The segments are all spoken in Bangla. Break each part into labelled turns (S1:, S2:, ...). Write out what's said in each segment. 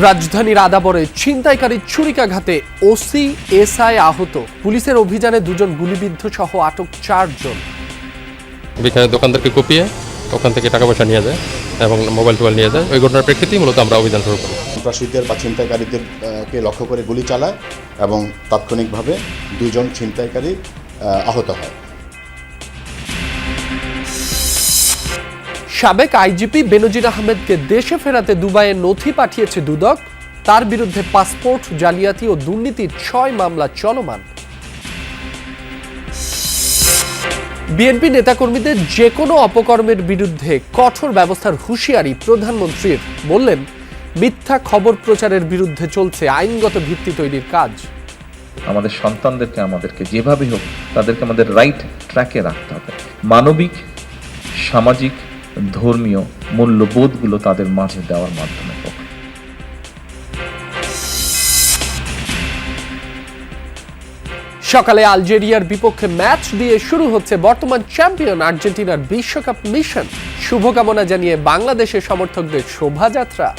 S1: রাজধানীর আদাবরে ছিনতাইকারীর ছুরিকাঘাতে ওসি এসআই আহত। পুলিশের অভিযানে দুজন গুলিবিদ্ধ সহ আটক 4 জন।
S2: দোকানদারকে কুপিয়ে ওখান থেকে টাকা পয়সা নিয়ে যায় এবং মোবাইল টোবাইল নিয়ে যায়। ওই ঘটনার প্রেক্ষিতেই মূলত আমরা অভিযান শুরু করি।
S3: সন্ত্রাসীদের বা ছিনতাইকারীদেরকে লক্ষ্য করে গুলি চালায় এবং তাৎক্ষণিকভাবে 2 জন ছিনতাইকারী আহত হয়।
S1: সাবেক আইজিপি বেনজির আহমেদকে দেশে ফেরাতে দুবাইয়ে নথি পাঠিয়েছে দুদক। তার বিরুদ্ধে পাসপোর্ট জালিয়াতি ও দুর্নীতির 6 মামলা চলমান। বিএনপি নেতাকর্মীদের যে কোনো অপকর্মের বিরুদ্ধে কঠোর ব্যবস্থার হুঁশিয়ারি প্রধানমন্ত্রীর। বললেন, মিথ্যা খবর প্রচারের বিরুদ্ধে চলছে আইনগত ভিত্তি তৈরির কাজ।
S4: আমাদের সন্তানদেরকে আমাদেরকে যেভাবে হোক তাদেরকে আমাদের রাইট ট্র্যাকে রাখতে হবে। মানবিক, সামাজিক, ধর্মীয় মূল্যবোধগুলো তাদের মাঝে দেওয়ার মাধ্যমে হোক।
S1: সকালে আলজেরিয়ার বিপক্ষে ম্যাচ দিয়ে শুরু হচ্ছে বর্তমান চ্যাম্পিয়ন আর্জেন্টিনার বিশ্বকাপ মিশন। শুভকামনা জানিয়ে বাংলাদেশের সমর্থকদের শোভাযাত্রা।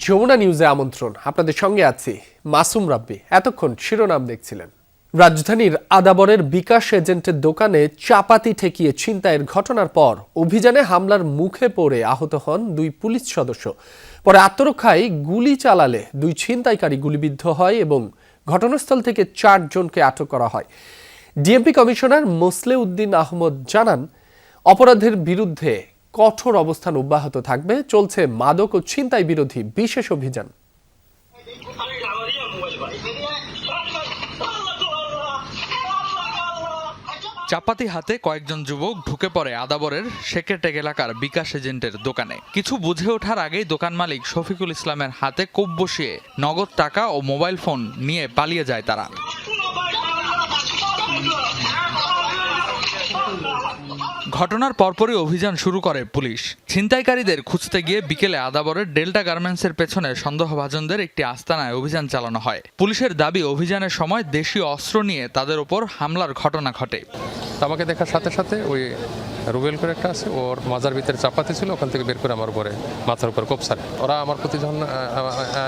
S1: যমুনা নিউজে আমন্ত্রণ। আপনাদের সঙ্গে আছি মাসুম রাব্বি। এতক্ষণ শিরোনাম দেখছিলেন। রাজধানীর আদাবরের বিকাশ এজেন্টের দোকানে চাপাতি ঠেকিয়ে ছিনতাইয়ের ঘটনার পর অভিযানে হামলার মুখে পড়ে আহত হন 2 পুলিশ সদস্য। পরে আত্মরক্ষায় গুলি চালালে 2 ছিনতাইকারী গুলিবিদ্ধ হয় এবং ঘটনাস্থল থেকে 4 জনকে আটক করা হয়। ডিএমপি কমিশনার মোসলেউদ্দিন আহমদ জানান, অপরাধের বিরুদ্ধে কঠোর অবস্থান অব্যাহত থাকবে। চলছে মাদক ও ছিনতাই বিরোধী বিশেষ অভিযান।
S5: চাপাতি হাতে কয়েকজন যুবক ঢুকে পড়ে আদাবরের শেকেটেক এলাকার বিকাশ এজেন্টের দোকানে। কিছু বুঝে ওঠার আগেই দোকান মালিক শফিকুল ইসলামের হাতে কোপ বসিয়ে নগদ টাকা ও মোবাইল ফোন নিয়ে পালিয়ে যায় তারা। ঘটনার পরপরই অভিযান শুরু করে পুলিশ। ছিনতাইকারীদের খুঁজতে গিয়ে বিকেলে আদাবরের ডেল্টা গার্মেন্টসের পেছনে সন্দেহভাজনদের একটি আস্তানায় অভিযান চালানো হয়। পুলিশের দাবি, অভিযানের সময় দেশীয় অস্ত্র নিয়ে তাদের ওপর হামলার ঘটনা ঘটে।
S2: আমাকে দেখার সাথে সাথে ওই রুবেল করে একটা আছে, ওর মাজার ভিতরে চাপাতি ছিল, ওখান থেকে বের করে আমার উপরে মাথার উপর কোপ সারে। ওরা আমার প্রতি যখন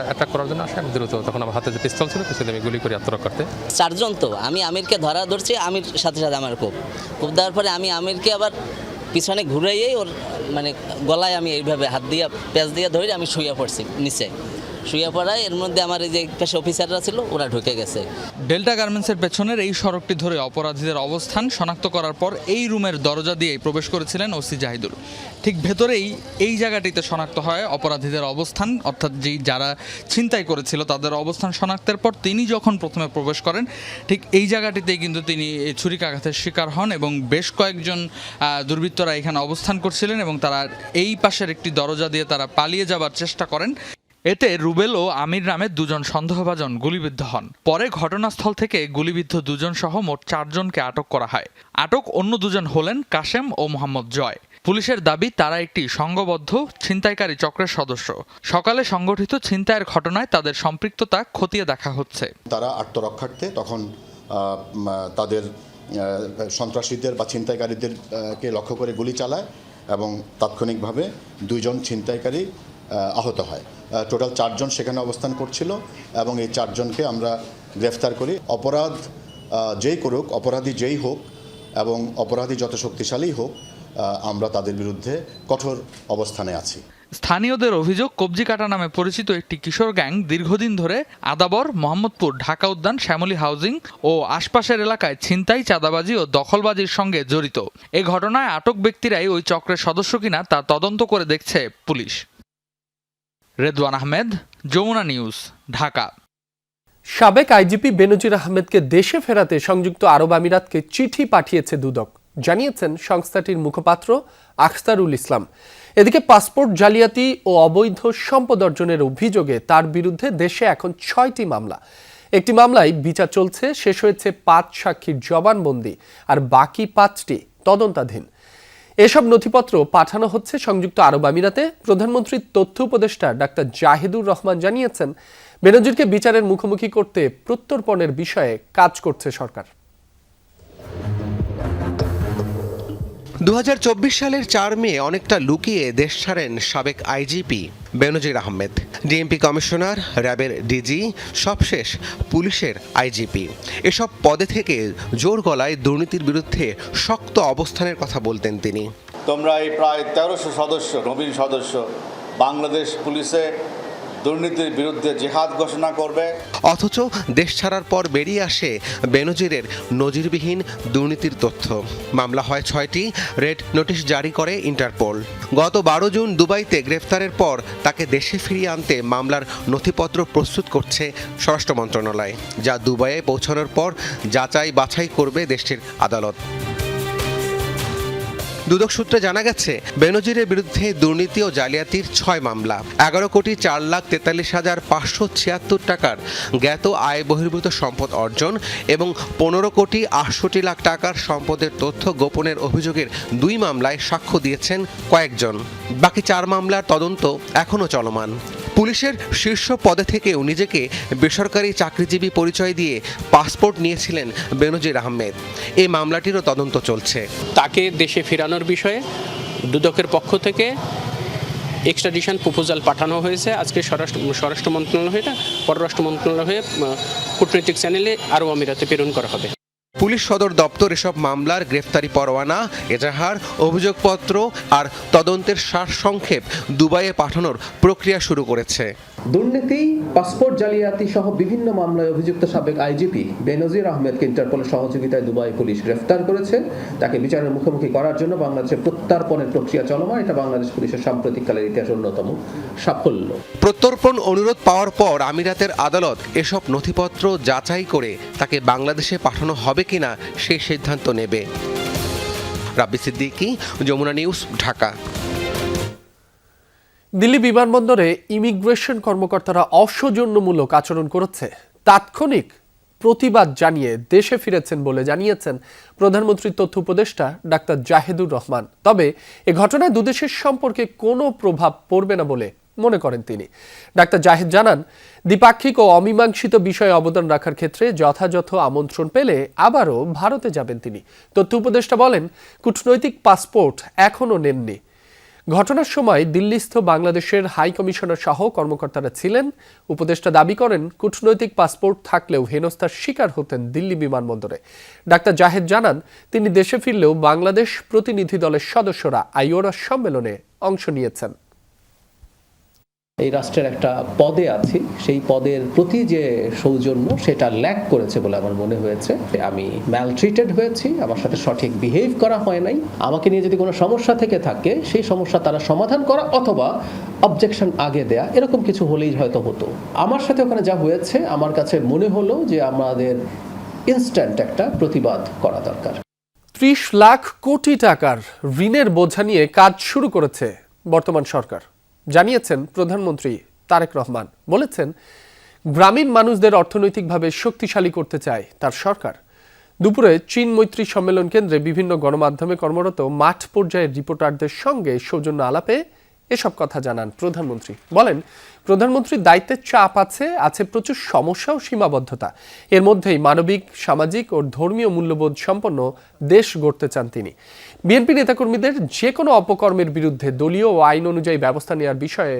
S2: অ্যাটাক করার জন্য আসে, আমি দ্রুত তখন আমার হাতে যে পিস্তল ছিল পিছনে আমি গুলি করে আত্মরক্ষা করতে।
S6: 4 জন তো আমি আমিরকে ধরছি, আমির সাথে সাথে আমার কোপ দেওয়ার পরে আমি আমিরকে আবার পিছনে ঘুরাইয়েই ওর মানে গলায় আমি এইভাবে হাত দিয়ে পেঁচ দিয়ে ধরে আমি শুয়ে পড়ছি নিচে। শুয়ে পড়ায় এর মধ্যে আমার এই যে পেশা অফিসাররা ছিল ওরা ঢুকে গেছে।
S5: ডেল্টা গার্মেন্টসের পেছনের এই সড়কটি ধরে অপরাধীদের অবস্থান শনাক্ত করার পর এই রুমের দরজা দিয়েই প্রবেশ করেছিলেন ওসি জাহিদুল। ঠিক ভেতরেই এই জায়গাটিতে শনাক্ত হয় অপরাধীদের অবস্থান, অর্থাৎ যারা ছিনতাই করেছিল তাদের অবস্থান শনাক্তের পর তিনি যখন প্রথমে প্রবেশ করেন ঠিক এই জায়গাটিতেই কিন্তু তিনি ছুরিকাঘাতের শিকার হন এবং বেশ কয়েকজন দুর্বৃত্তরা এখানে অবস্থান করছিলেন এবং তারা এই পাশের একটি দরজা দিয়ে তারা পালিয়ে যাবার চেষ্টা করেন। এতে রুবেল ও আমির নামে 2 জন সন্দেহভাজন গুলিবিদ্ধ হন। পরে ঘটনাস্থল থেকে গুলিবিদ্ধ 2 জন সহ মোট 4 জনকে আটক করা হয়। আটক অন্য 2 জন হলেন কাশেম ও মোহাম্মদ জয়। পুলিশের দাবি, তারা একটি সংঘবদ্ধ ছিনতাইকারী চক্রের সদস্য। সকালে সংগঠিত ছিনতাইয়ের ঘটনায় তাদের সম্পৃক্ততা খতিয়ে দেখা হচ্ছে।
S3: তারা আত্মরক্ষার্থে তখন তাদের সন্ত্রাসীদের বা ছিনতাইকারীদেরকে লক্ষ্য করে গুলি চালায় এবং তাৎক্ষণিকভাবে 2 জন ছিনতাইকারী আহত হয়। টোটাল 4 জন সেখানে অবস্থান করছিল এবং এই 4 জনকে আমরা গ্রেফতার করি। অপরাধ যেই করুক, অপরাধী যেই হোক এবং অপরাধী যত শক্তিশালী হোক, আমরা তাদের বিরুদ্ধে কঠোর অবস্থানে আছি।
S5: স্থানীয়দের অভিযোগ, কবজি কাটা নামে পরিচিত একটি কিশোর গ্যাং দীর্ঘদিন ধরে আদাবর, মোহাম্মদপুর, ঢাকা উদ্যান, শ্যামলী হাউজিং ও আশপাশের এলাকায় ছিনতাই, চাঁদাবাজি ও দখলবাজির সঙ্গে জড়িত। এ ঘটনায় আটক ব্যক্তিরাই ওই চক্রের সদস্য কিনা তা তদন্ত করে দেখছে পুলিশ। রেদওয়ান আহমেদ, যমুনা নিউজ, ঢাকা।
S1: সাবেক আইজিপি বেনজির আহমেদকে দেশে ফেরাতে সংযুক্ত আরব আমিরাতকে চিঠি পাঠিয়েছে দুদক। জানিয়েছেন সংস্থাটির মুখপাত্র আখতারুল ইসলাম। এদিকে পাসপোর্ট জালিয়াতি ও অবৈধ সম্পদ অর্জনের অভিযোগে তার বিরুদ্ধে দেশে এখন 6টি মামলা। একটি মামলায় বিচার চলছে, শেষ হয়েছে 5 সাক্ষীর জবানবন্দি, আর বাকি 5টি তদন্তাধীন। এসব নথিপত্র পাঠানো হচ্ছে সংযুক্ত আরব আমিরাতে। প্রধানমন্ত্রীর তথ্য উপদেষ্টা ডাক্তার জাহিদুর রহমান জানিয়েছেন, বেনজিরকে বিচারের মুখোমুখি করতে প্রত্যর্পণের বিষয়ে কাজ করছে সরকার।
S7: 2024 সালের 4 মে অনেকটা লুকিয়ে দেশ ছাড়েন সাবেক আইজিপি বেনজির আহমেদ। ডিএমপি কমিশনার, র্যাবের ডিজি, সবশেষ পুলিশের আইজিপি। এসব পদে থেকে জোর গলায় দুর্নীতির বিরুদ্ধে শক্ত অবস্থানের কথা বলতেন তিনি।
S8: তোমরা এই প্রায় 1300 সদস্য, নবীন সদস্য বাংলাদেশ পুলিশে দুর্নীতির বিরুদ্ধে জিহাদ ঘোষণা করবে।
S7: অথচ দেশ ছাড়ার পর বেরিয়ে আসে বেনজিরের নজিরবিহীন দুর্নীতির তথ্য। মামলা হয় 6টি, রেড নোটিশ জারি করে ইন্টারপোল। গত 12 জুন দুবাইতে গ্রেফতারের পর তাকে দেশে ফিরিয়ে আনতে মামলার নথিপত্র প্রস্তুত করছে স্বরাষ্ট্র মন্ত্রণালয়, যা দুবাইয়ে পৌঁছানোর পর যাচাই বাছাই করবে দেশটির আদালত। দুদক সূত্রে জানা গেছে, বেনজিরের বিরুদ্ধে দুর্নীতি ও জালিয়াতির 6 মামলা, 11,04,43,576 টাকার জ্ঞাত আয় বহির্ভূত সম্পদ অর্জন এবং 15,68,00,000 টাকার সম্পদের তথ্য গোপনের অভিযোগের 2 মামলায় সাক্ষ্য দিয়েছেন কয়েকজন। বাকি 4 মামলার তদন্ত এখনও চলমান। পুলিশের শীর্ষ পদে থেকেও নিজেকে বেসরকারি চাকরিজীবী পরিচয় দিয়ে পাসপোর্ট নিয়েছিলেন বেনজির আহমেদ। এই মামলাটিরও তদন্ত চলছে।
S9: তাকে দেশে ফেরানোর বিষয়ে দুদকের পক্ষ থেকে এক্সট্রাডিশন প্রপোজাল পাঠানো হয়েছে। আজকে স্বরাষ্ট্র মন্ত্রণালয় হয়ে পররাষ্ট্র মন্ত্রণালয় হয়ে কূটনৈতিক চ্যানেলে আরব আমিরাতে প্রেরণ করা হবে।
S7: পুলিশ সদর দপ্তর এসব মামলার গ্রেফতারি পরোয়ানা, এজাহার, অভিযোগপত্র আর তদন্তের সারসংক্ষেপ দুবাইয়ে পাঠানোর প্রক্রিয়া শুরু করেছে।
S10: দুর্নীতি, পাসপোর্ট জালিয়াতি সহ বিভিন্ন মামলায় অভিযুক্ত সাবেক আইজিপি বেনজির আহমেদকে ইন্টারপোলের সহযোগিতায় দুবাই পুলিশ গ্রেফতার করেছে। তাকে বিচারের মুখোমুখি করার জন্য বাংলাদেশের প্রত্যর্পণের প্রক্রিয়া চলমান। এটা বাংলাদেশ পুলিশের সাম্প্রতিককালের ইতিহাসে অন্যতম সাফল্য।
S7: প্রত্যর্পণ অনুরোধ পাওয়ার পর আমিরাতের আদালত এসব নথিপত্র যাচাই করে তাকে বাংলাদেশে পাঠানো হবে কিনা সেই সিদ্ধান্ত নেবে। রাব্বি সিদ্দিকী, যমুনা নিউজ, ঢাকা।
S1: দিল্লি বিমানবন্দরে ইমিগ্রেশন কর্মকর্তারা অসৌজন্যমূলক আচরণ করেছে, তাৎক্ষণিক প্রতিবাদ জানিয়ে দেশে ফিরেছেন বলে জানিয়েছেন প্রধানমন্ত্রীর তথ্য উপদেষ্টা ডাক্তার জাহিদুর রহমান। তবে এ ঘটনায় দুদেশের সম্পর্কে কোনো প্রভাব পড়বে না বলে মনে করেন তিনি। ডাক্তার জাহিদ জানান, দ্বিপাক্ষিক ও অমীমাংসিত বিষয়ে অবদান রাখার ক্ষেত্রে যথাযথ আমন্ত্রণ পেলে আবারও ভারতে যাবেন তিনি। তথ্য উপদেষ্টা বলেন, কূটনৈতিক পাসপোর্ট এখনও নেননি। ঘটনার সময় দিল্লিস্থ বাংলাদেশের হাই কমিশনার সহ কর্মকর্তারা ছিলেন। উপদেষ্টা দাবি করেন, কূটনৈতিক পাসপোর্ট থাকলেও হেনস্থার শিকার হতেন দিল্লি বিমানবন্দরে। ডাক্তার জাহেদ জানান, তিনি দেশে ফিরলেও বাংলাদেশ প্রতিনিধি দলের সদস্যরা আইওরা সম্মেলনে অংশ নিয়েছেন।
S10: এই রাষ্ট্রের একটা পদে আছি, সেই পদের প্রতি যে সৌজন্য সেটা ল্যাক করেছে বলে আমার মনে হয়েছে। আমি ম্যালট্রিটেড হয়েছি, আমার সাথে সঠিক বিহেভ করা হয় নাই। আমাকে নিয়ে যদি কোনো সমস্যা থেকে থাকে, সেই সমস্যা তারা সমাধান করা অথবা অবজেকশন আগে দেয়া, এরকম কিছু হলেই হয়তো হতো। আমার সাথে ওখানে যা হয়েছে, আমার কাছে মনে হলো যে আমাদের ইনস্ট্যান্ট একটা প্রতিবাদ করা দরকার।
S1: 30 লাখ কোটি টাকার ঋণের বোঝা নিয়ে কাজ শুরু করেছে বর্তমান সরকার, জানিয়েছেন প্রধানমন্ত্রী তারেক রহমান। বলেছেন, গ্রামীণ মানুষদের অর্থনৈতিকভাবে শক্তিশালী করতে চায় তার সরকার। দুপুরে চীন মৈত্রী সম্মেলন কেন্দ্রে বিভিন্ন গণমাধ্যমে কর্মরত মাঠ পর্যায়ের রিপোর্টারদের সঙ্গে সৌজন্য আলাপে এসব কথা জানান প্রধানমন্ত্রী। বলেন, প্রধানমন্ত্রীর দায়িত্বের চাপ আছে প্রচুর সমস্যা ও সীমাবদ্ধতা। এর মধ্যেই মানবিক, সামাজিক ও ধর্মীয় মূল্যবোধ সম্পন্ন দেশ গড়তে চান তিনি। বিএনপি নেতাকর্মীদের যে কোনো অপকর্মের বিরুদ্ধে দলীয় ও আইন অনুযায়ী ব্যবস্থা নেওয়ার বিষয়ে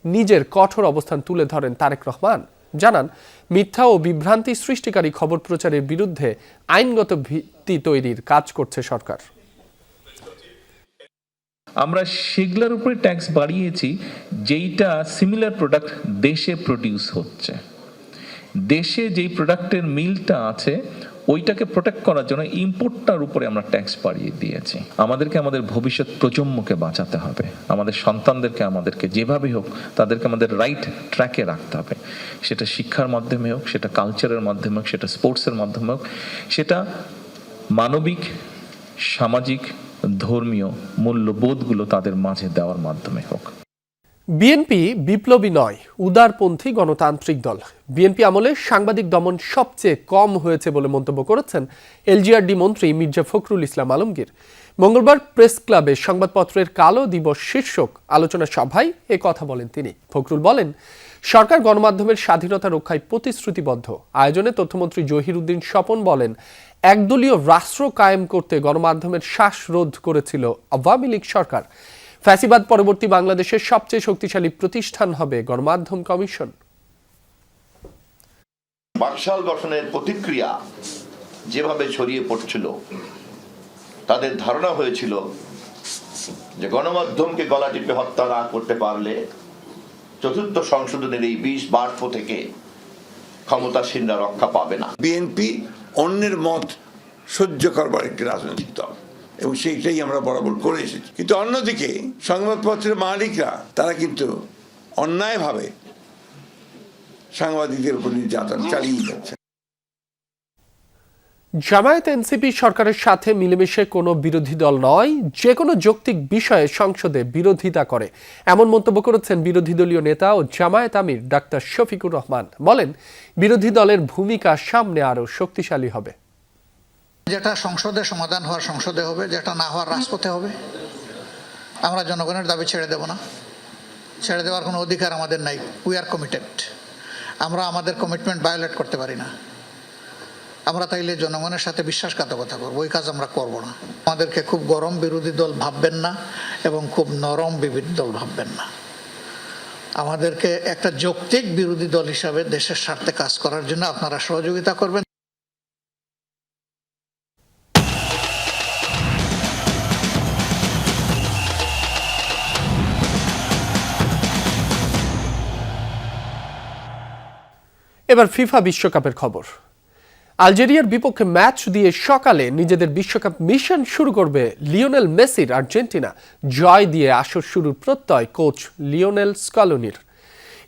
S1: নিজের কঠোর অবস্থান তুলে ধরেন তারেক রহমান। জানান, মিথ্যা ও বিভ্রান্তি সৃষ্টিকারী খবর প্রচারের বিরুদ্ধে আইনগত ভিত্তি তৈরির কাজ করছে সরকার।
S4: আমরা সেগুলোর উপরে ট্যাক্স বাড়িয়েছি যেইটা সিমিলার প্রোডাক্ট দেশে প্রডিউস হচ্ছে। দেশে যেই প্রোডাক্টের মিলটা আছে ওইটাকে প্রোটেক্ট করার জন্য ইম্পোর্টটার উপরে আমরা ট্যাক্স বাড়িয়ে দিয়েছি। আমাদেরকে আমাদের ভবিষ্যৎ প্রজন্মকে বাঁচাতে হবে, আমাদের সন্তানদেরকে আমাদেরকে যেভাবে হোক তাদেরকে আমাদের রাইট ট্র্যাকে রাখতে হবে। সেটা শিক্ষার মাধ্যমে হোক, সেটা কালচারের মাধ্যমে হোক, সেটা স্পোর্টসের মাধ্যমে হোক, সেটা মানবিক, সামাজিক ধর্মীয় মূল্যবোধগুলো তাদের মাঝে দেওয়ার মাধ্যমে হোক।
S1: বিএনপি বিপ্লবী নয়, উদারপন্থী গণতান্ত্রিক দল। বিএনপি আমলে সাংবাদিক দমন সবচেয়ে কম হয়েছে বলে মন্তব্য করেছেন এলজিআরডি মন্ত্রী মির্জা ফখরুল ইসলাম আলমগীর। মঙ্গলবার প্রেস ক্লাবে সংবাদপত্রের কালো দিবস শীর্ষক আলোচনা সভায় এ কথা বলেন তিনি। ফখরুল বলেন, সরকার গণমাধ্যমের স্বাধীনতা রক্ষায় প্রতিশ্রুতিবদ্ধ। আয়োজনে তথ্যমন্ত্রী জহিরুদ্দিন স্বপন বলেন, একদলীয় রাষ্ট্র কায়েম করতে গণমাধ্যমের শ্বাসরোধ করেছিল আওয়ামী লীগ সরকার। ফ্যাসিবাদ পরবর্তী বাংলাদেশের সবচেয়ে শক্তিশালী প্রতিষ্ঠান হবে গণমাধ্যম কমিশন।
S11: বাকশাল গঠনের প্রতিক্রিয়া যেভাবে ছড়িয়ে পড়ছিল, তাদের ধারণা হয়েছিল যে গণমাধ্যমকে গলা টিপে হত্যা না করতে পারলে চতুর্থ সংশোধনের এই 20 বার্ষ থেকে ক্ষমতাসীনরা রক্ষা পাবে না।
S12: বিএনপি অন্যের মত সহ্য করবার একটি রাজনৈতিক দল এবং সেইটাই আমরা বরাবর করে এসেছি। কিন্তু অন্যদিকে সংবাদপত্রের মালিকরা তারা কিন্তু অন্যায়ভাবে সাংবাদিকদের উপর নির্যাতন চালিয়ে যাচ্ছে।
S1: জামায়াত এনসিপি সরকারের সাথে মিলেমিশে কোনো বিরোধী দল নয়, যে কোনো যৌক্তিক বিষয়ে সংসদে বিরোধিতা করে, এমন মন্তব্য করেছেন বিরোধী দলীয় নেতা ও জামায়াত আমির ডাক্তার শফিকুর রহমান। বলেন, বিরোধী দলের ভূমিকা সামনে আরও শক্তিশালী হবে।
S13: যেটা সংসদে সমাধান হওয়ার সংসদে হবে, যেটা না হওয়ার রাজপথে হবে। আমরা জনগণের দাবি ছেড়ে দেব না, ছেড়ে দেওয়ার কোনো অধিকার আমাদের নাই। We are committed. আমরা আমাদের কমিটমেন্ট ভায়োলেট করতে পারি না। আমরা তাইলে জনগণের সাথে বিশ্বাসঘাতকতা করবো, ওই কাজ আমরা করব না। আমাদেরকে খুব গরম বিরোধী দল ভাববেন না এবং খুব নরম বিরোধী দল ভাববেন না। আমাদেরকে একটা যৌক্তিক বিরোধী দল হিসাবে দেশের স্বার্থে কাজ করার জন্য আপনারা সহযোগিতা করবেন।
S1: এবার ফিফা বিশ্বকাপের খবর। আলজেরিয়ার বিপক্ষে ম্যাচ দিয়ে সকালে নিজেদের বিশ্বকাপ মিশন শুরু করবে লিওনেল মেসির আর্জেন্টিনা। জয় দিয়ে আসর শুরুর প্রত্যয় কোচ লিওনেল স্কালোনির।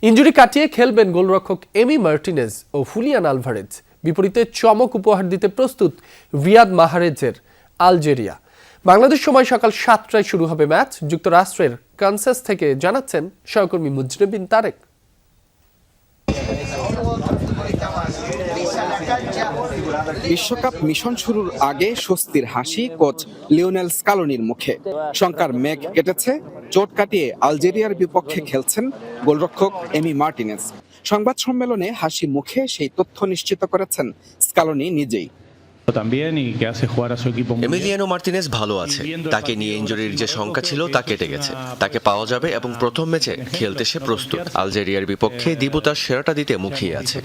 S1: ইনজুরি কাটিয়ে খেলবেন গোলরক্ষক এমি মার্টিনেজ ও হুলিয়ান আলভারেজ। বিপরীতে চমক উপহার দিতে প্রস্তুত রিয়াদ মাহরেজের আলজেরিয়া। বাংলাদেশ সময় সকাল 7টায় শুরু হবে ম্যাচ। যুক্তরাষ্ট্রের কানসাস থেকে জানাচ্ছেন সহকর্মী মুজরিম বিন তারেক।
S14: বিশ্বকাপ মিশন শুরুর আগে স্বস্তির হাসি কোচ লিওনেল স্কালোনির মুখে। শঙ্কার মেঘ কেটেছে, চোট কাটিয়ে আলজেরিয়ার বিপক্ষে খেলছেন গোলরক্ষক এমি মার্টিনেজ। সংবাদ সম্মেলনে হাসি মুখে সেই তথ্য নিশ্চিত করেছেন স্কালোনি নিজেই।
S15: এমিলিয়ানো মার্টিনেজ ভালো আছে, তাকে নিয়ে ইনজুরির যে শঙ্কা ছিল তা কেটে গেছে। তাকে পাওয়া যাবে এবং প্রথম ম্যাচে খেলতে সে প্রস্তুত। আলজেরিয়ার বিপক্ষে দিবু তার সেরাটা দিতে মুখিয়ে আছে।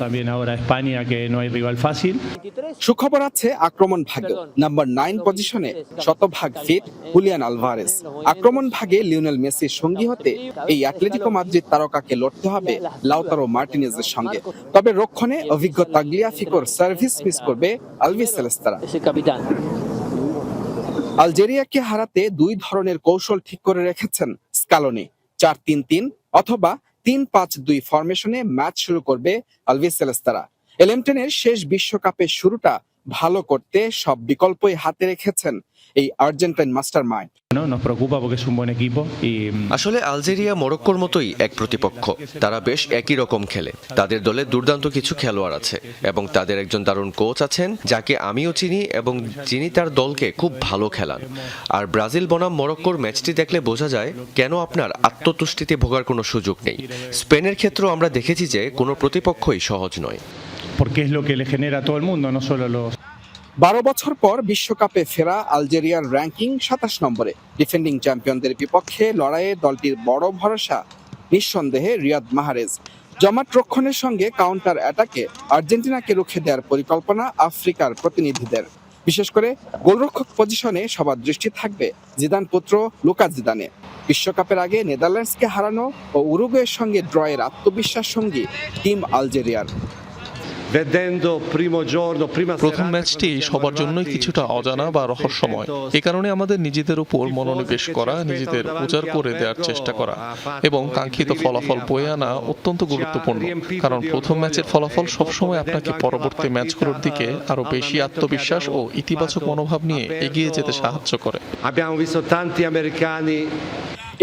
S14: সুখবর আছে আক্রমণ ভাগে। নাম্বার 9 পজিশনে শতভাগ ফিট হুলিয়ান আলভারেজ। আক্রমণ ভাগে লিওনেল মেসির সঙ্গী হতে এই অ্যাটলেটিকো মাদ্রিদ তারকাকে লড়তে হবে লাউতারো মার্টিনেজের সঙ্গে। তবে রক্ষণে অভিজ্ঞ তাগলিয়াফিকোর সার্ভিস মিস করবে আলভিস সেলেস্তারা। আলজেরিয়াকে হারাতে দুই ধরনের কৌশল ঠিক করে রেখেছেন স্কালোনি। 4-3-3 অথবা 3-5-2 ফরমেশনে ম্যাচ শুরু করবে আলভিস সেলেস্তারা। এলএম10-এর শেষ বিশ্বকাপের শুরুটা ভালো করতে সব বিকল্পই হাতে রেখেছেন এই আর্জেন্টাইন মাস্টার মাইন্ড।
S15: আসলে আলজেরিয়া মরক্কোর মতোই এক প্রতিপক্ষ। তারা বেশ একই রকম খেলে। তাদের দলে দুর্দান্ত কিছু খেলোয়াড় আছে এবং তাদের একজন দারুণ কোচ আছেন যাকে আমিও চিনি এবং যিনি তার দলকে খুব ভালো খেলান। আর ব্রাজিল বনাম মরক্কোর ম্যাচটি দেখলে বোঝা যায় কেন আপনার আত্মতুষ্টিতে ভোগার কোনো সুযোগ নেই। স্পেনের ক্ষেত্রেও আমরা দেখেছি যে কোনো প্রতিপক্ষই সহজ নয়।
S14: 12 বছর পর বিশ্বকাপে ফেরা আলজেরিয়ার র্যাঙ্কিং 27 নম্বরে। ডিফেন্ডিং চ্যাম্পিয়নদের বিপক্ষে লড়াইয়ে দলটির বড় ভরসা নিঃসন্দেহে রিয়াদ মাহরেজ। জমাট রক্ষণের সঙ্গে কাউন্টার অ্যাটাকে আর্জেন্টিনাকে রুখে দেওয়ার পরিকল্পনা আফ্রিকার প্রতিনিধিদের। বিশেষ করে গোলরক্ষক পজিশনে সবার দৃষ্টি থাকবে জিদান পুত্র লুকা জিদানে। বিশ্বকাপের আগে নেদারল্যান্ডসকে হারানো ও উরুগুয়ের সঙ্গে ড্রয়ের আত্মবিশ্বাস সঙ্গী টিম আলজেরিয়ার।
S16: প্রথম ম্যাচটি সবার জন্যই কিছুটা অজানা বা রহস্যময়। এ কারণে আমাদের নিজেদের উপর মনোনিবেশ করা, নিজেদের উজাড় করে দেওয়ার চেষ্টা করা এবং কাঙ্ক্ষিত ফলাফল বয়ে আনা অত্যন্ত গুরুত্বপূর্ণ, কারণ প্রথম ম্যাচের ফলাফল সবসময় আপনাকে পরবর্তী ম্যাচগুলোর দিকে আরো বেশি আত্মবিশ্বাস ও ইতিবাচক মনোভাব নিয়ে এগিয়ে যেতে সাহায্য করে।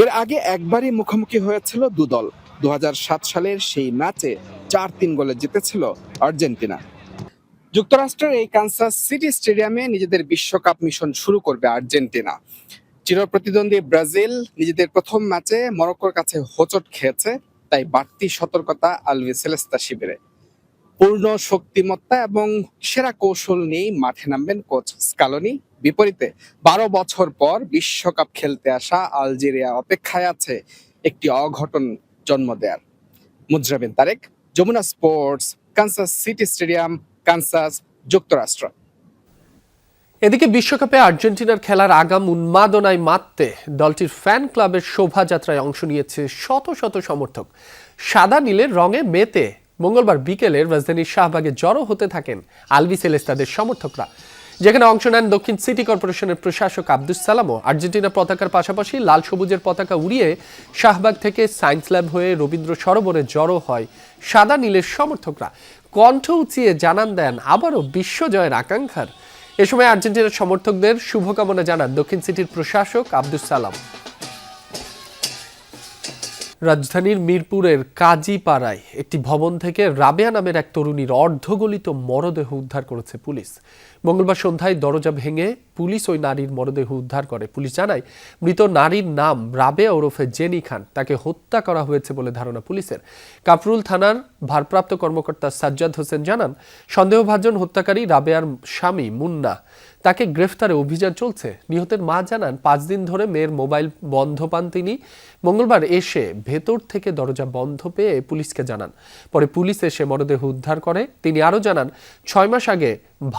S14: এর আগে একবারই মুখোমুখি হয়েছিল দুদল। 2007 সালের সেই ম্যাচে 4-3 গোলে জিতেছিল আর্জেন্টিনা। যুক্তরাষ্ট্রের এই কানসাস সিটি স্টেডিয়ামে নিজেদের বিশ্বকাপ মিশন শুরু করবে আর্জেন্টিনা। চিরপ্রতিদ্বন্দ্বী ব্রাজিল নিজেদের প্রথম ম্যাচে মরক্কোর কাছে হোঁচট খেয়েছে, তাই বাড়তি সতর্কতা আলবিসেলেস্তা শিবিরে। পূর্ণ শক্তিমত্তা এবং সেরা কৌশল নিয়েই মাঠে নামবেন কোচ স্কালোনি। বিপরীতে 12 বছর পর বিশ্বকাপ খেলতে আসা আলজেরিয়া অপেক্ষায় আছে একটি অঘটন জন্ম দেয়ার। Mujrabin Tareq, Jamuna sports, Kansas City stadium, Kansas, যুক্তরাষ্ট্র।
S1: এদিকে বিশ্বকাপে আর্জেন্টিনার খেলার আগাম উন্মাদনায় মাততে দলটির ফ্যান ক্লাবের শোভাযাত্রায় অংশ নিয়েছে শত শত সমর্থক। সাদা নীলের রঙে মেতে মঙ্গলবার বিকেলে রাজধানীর শাহবাগে জড়ো হতে থাকেন আলবিসেলেস্তাদের সমর্থকরা, যেখানে অংশ নেন দক্ষিণ সিটি কর্পোরেশনের প্রশাসক আব্দুস সালামও। আর্জেন্টিনা পতাকার পাশাপাশি লাল সবুজের পতাকা উড়িয়ে শাহবাগ থেকে সায়েন্স ল্যাব হয়ে রবীন্দ্র সরোবরে জড়ো হয় সাদা নীলের সমর্থকরা। কণ্ঠ উঁচিয়ে জানান দেন আবারও বিশ্বজয়ের আকাঙ্ক্ষার। এ সময় আর্জেন্টিনার সমর্থকদের শুভকামনা জানান দক্ষিণ সিটির প্রশাসক আব্দুস সালাম। রাজধানীর মিরপুরের কাজীপাড়ায় একটি ভবন থেকে রাবেয়া নামের এক তরুণীর অর্ধগলিত মরদেহ উদ্ধার করেছে পুলিশ। মঙ্গলবার সন্ধ্যায় দরজা ভেঙে পুলিশ ওই নারীর মরদেহ উদ্ধার করে। পুলিশ জানায় মৃত নারীর নাম রাবেয়া ওরফে জেনি খান। তাকে হত্যা করা হয়েছে বলে ধারণা পুলিশের। কাফরুল থানার ভারপ্রাপ্ত কর্মকর্তা সাজ্জাদ হোসেন জানান, সন্দেহভাজন হত্যাকারী রাবেয়ার স্বামী মুন্না। তাকে গ্রেফতারে অভিযান চলছে। নিহতের মা জানান, 5 দিন ধরে মেয়ের মোবাইল বন্ধ পান তিনি। মঙ্গলবার এসে ভেতর থেকে দরজা বন্ধ পেয়ে পুলিশকে জানান। পরে পুলিশ এসে মরদেহ উদ্ধার করে। তিনি আরও জানান, 6 মাস আগে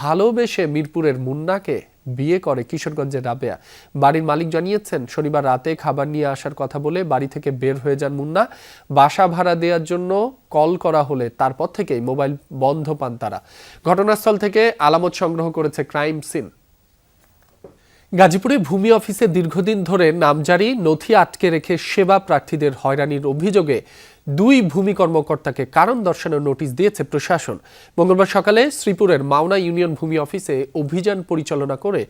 S1: ভালোবেসে মিরপুরের মুন্নাকে বিয়ে করে কিশোরগঞ্জের রাবেয়া। বাড়ির মালিক জানিয়েছেন, শনিবার রাতে খাবার নিয়ে আসার কথা বলে বাড়ি থেকে বের হয়ে যান মুন্না। বাসা ভাড়া দেওয়ার জন্য কল করা হলে তারপর থেকেই মোবাইল বন্ধ পান তারা। ঘটনাস্থল থেকে আলামত সংগ্রহ করেছে ক্রাইম সিন। গাজীপুরে ভূমি অফিসে দীর্ঘদিন ধরে নামজারি নথি আটকে রেখে সেবা প্রার্থীদের হয়রানির অভিযোগে 2 ভূমি কর্মকর্তাকে কারণ দর্শানোর নোটিশ দিয়েছে প্রশাসন। মঙ্গলবার সকালে শ্রীপুরের মাওনা ইউনিয়ন ভূমি অফিসে অভিযান পরিচালনা করে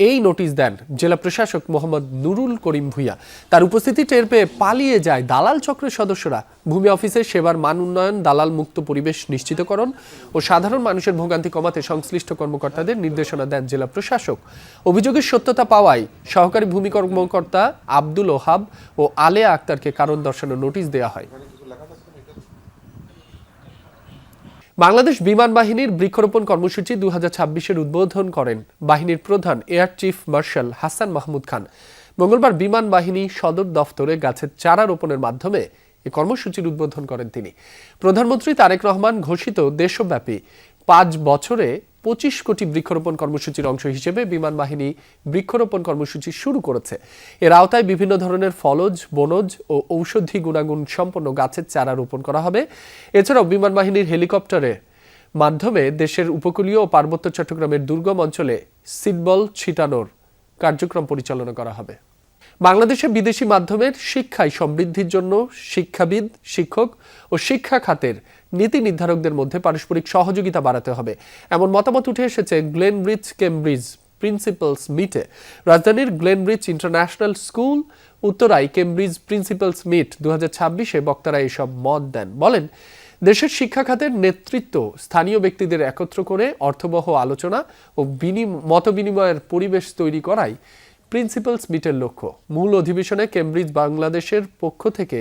S1: এই নোটিশ দেন জেলা প্রশাসক মোহাম্মদ নুরুল করিম ভুইয়া। তার উপস্থিতি টের পেয়ে পালিয়ে যায় দালাল চক্রের সদস্যরা। ভূমি অফিসে সেবার মান উন্নয়ন, দালাল মুক্ত পরিবেশ নিশ্চিতকরণ ও সাধারণ মানুষের ভোগান্তি কমাতে সংশ্লিষ্ট কর্মকর্তাদের নির্দেশনা দেন জেলা প্রশাসক। অভিযোগের সত্যতা পাওয়ায় সহকারী ভূমি কর্মকর্তা আব্দুল ওহাব ও আলেয়া আক্তারকে কারণ দর্শানোর নোটিশ দেওয়া হয়। বাংলাদেশ বিমান বাহিনীর বৃক্ষরোপণ কর্মসূচি 2026-এর উদ্বোধন করেন বাহিনীর প্রধান air chief marshal Hasan Mahmud Khan. মঙ্গলবার বিমান বাহিনী সদর দফতরে গাছের চারা রোপণের মাধ্যমে এই কর্মসূচির উদ্বোধন করেন তিনি। প্রধানমন্ত্রী তারেক রহমান ঘোষিত দেশব্যাপী 5 বছরে 25 কোটি বৃক্ষরোপণ কর্মসূচির অংশ হিসেবে বিমান বাহিনী বৃক্ষরোপণ কর্মসূচি শুরু করেছে। এর আওতায় বিভিন্ন ধরনের ফলজ, বনজ ও ঔষধি গুণাগুণ সম্পন্ন গাছের চারা রোপণ করা হবে। এছাড়াও বিমান বাহিনীর হেলিকপ্টারের মাধ্যমে দেশের উপকূলীয় ও পার্বত্য চট্টগ্রামের দুর্গম অঞ্চলে সিডবল ছিটানোর কার্যক্রম পরিচালনা করা হবে। বাংলাদেশে বিদেশি মাধ্যমের শিক্ষায় সমৃদ্ধির জন্য শিক্ষাবিদ, শিক্ষক ও শিক্ষা খাতের নীতি নির্ধারকদের মধ্যে পারস্পরিক সহযোগিতা বাড়াতে হবে, এমন মতামত উঠে এসেছে গ্লেনব্রিজ কেমব্রিজ প্রিন্সিপালস মিটে। রাজধানীর গ্লেনব্রিজ ইন্টারন্যাশনাল স্কুল উত্তরায় কেমব্রিজ প্রিন্সিপালস মিট 2026-এ বক্তারা এসব মত দেন। বলেন, দেশের শিক্ষা খাতের নেতৃত্ব স্থানীয় ব্যক্তিদের একত্র করে অর্থবহ আলোচনা ও মত বিনিময়ের পরিবেশ তৈরি করাই প্রিন্সিপালস মিটের লক্ষ্য। মূল অধিবেশনে কেমব্রিজ বাংলাদেশের পক্ষ থেকে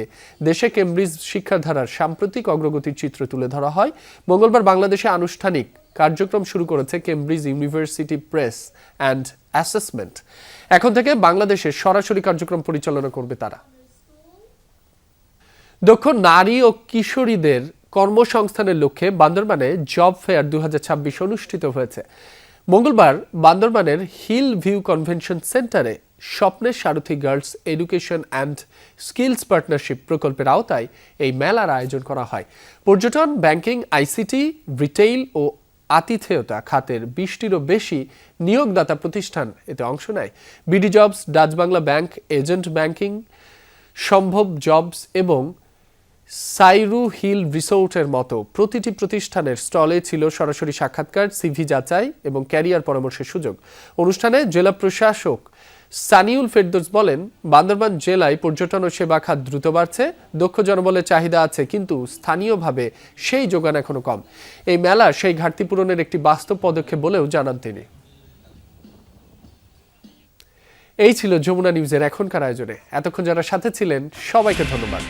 S1: দেশে কেমব্রিজ শিক্ষাধারার সাম্প্রতিক অগ্রগতির চিত্র তুলে ধরা হয়। মঙ্গলবার বাংলাদেশে আনুষ্ঠানিক কার্যক্রম শুরু করেছে Cambridge university press and assessment. এখন থেকে বাংলাদেশে সরাসরি কার্যক্রম পরিচালনা করবে তারা। দক্ষ নারী ও কিশোরীদের কর্মসংস্থানের লক্ষ্যে বান্দরবানে জব ফেয়ার 2026 অনুষ্ঠিত হয়েছে। মঙ্গলবার বান্দরবানের হিল ভিউ কনভেনশন সেন্টারে স্বপ্নের সারথী girls education and skills partnership প্রকল্পের আওতায় এই মেলার আয়োজন করা হয়। পর্যটন, ব্যাংকিং, আইসিটি, রিটেইল ও আতিথেয়তা খাতের 20টিরও বেশি নিয়োগদাতা প্রতিষ্ঠান এতে অংশ নেয়। BD jobs, Dutch Bangla bank, agent banking, সম্ভব জবস এবং সাইরু হিল রিসোর্টের মতো প্রতিটি প্রতিষ্ঠানের স্টলে ছিল সরাসরি সাক্ষাৎকার, সিভি যাচাই এবং ক্যারিয়ার পরামর্শের সুযোগ। অনুষ্ঠানে জেলা প্রশাসক সানিউল ফেরদৌস বলেন, বান্দরবান জেলায় পর্যটন ও সেবা খাত দ্রুত বাড়ছে, দক্ষ জনবলের চাহিদা আছে, কিন্তু স্থানীয়ভাবে সেই যোগান এখনো কম। এই মেলা সেই ঘাটতি পূরণের একটি বাস্তব পদক্ষেপ বলেও জানান তিনি। এই ছিল যমুনা নিউজের এখনকার আয়োজনে। এতক্ষণ যারা সাথে ছিলেন সবাইকে ধন্যবাদ।